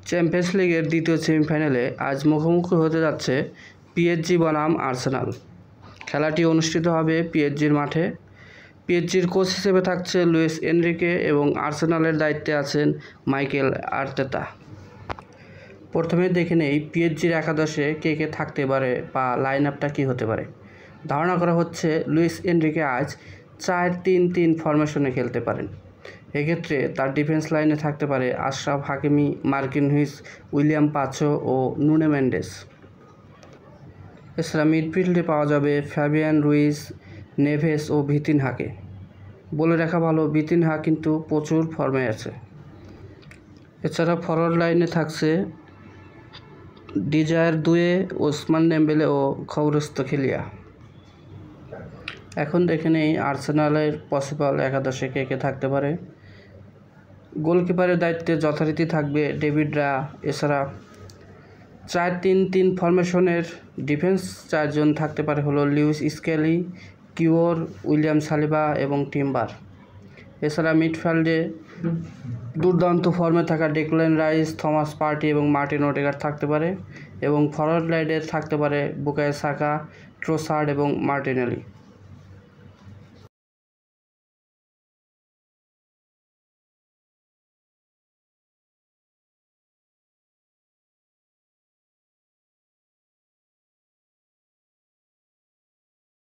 Champions লিগের দ্বিতীয় সেমিফাইনালে আজ মুখোমুখি হতে যাচ্ছে পিএসজি বনাম আর্সেনাল। খেলাটি অনুষ্ঠিত হবে পিএসজির মাঠে। পিএসজির কোচ হিসেবে থাকছে লুইস এনরিকে এবং আর্সেনালের দায়িত্বে আছেন মাইকেল আর্তেতা। প্রথমে দেখে নেই পিএসজির একাদশে কে থাকতে পারে বা লাইন আপটা কী হতে পারে। ধারণা করা হচ্ছে লুইস এনরিকে আজ 4-3-3 ফরমেশনে খেলতে পারেন। এক্ষেত্রে তার ডিফেন্স লাইনে থাকতে পারে আশরাফ হাকিমি, মার্কিনহুইস, উইলিয়াম পাচো ও নুনো মেন্ডেস। এছাড়া মিডফিল্ডে পাওয়া যাবে ফ্যাবিয়ান রুইজ, নেভেস ও ভিতিনহাকে। বলে রাখা ভালো, ভিতিনহা কিন্তু প্রচুর ফর্মে আছে। এছাড়া ফরওয়ার্ড লাইনে থাকছে ডিজায়ার দুয়ে, ওসমান ডেম্বেলে ও খবরস্তেখিলিয়া। এখন দেখে নেই আর্সেনালের পসিবল একাদশে কে থাকতে পারে। গোলকিপারের দায়িত্বে যথারীতি থাকবে ডেভিড রায়া। এছাড়া 4-3-3 ফরমেশনের ডিফেন্স চারজন থাকতে পারে হলো Lewis Skelly, Kiwior, William Saliba এবং টিম্বার। এছাড়া মিডফিল্ডে দুর্দান্ত ফর্মে থাকা ডেক্ল্যান রাইস, থমাস পার্টি এবং মার্টিন ওডেগার্ড থাকতে পারে এবং ফরওয়ার্ড লাইনে থাকতে পারে বুকায়ো সাকা, ট্রোসার্ড এবং মার্টিনেলি।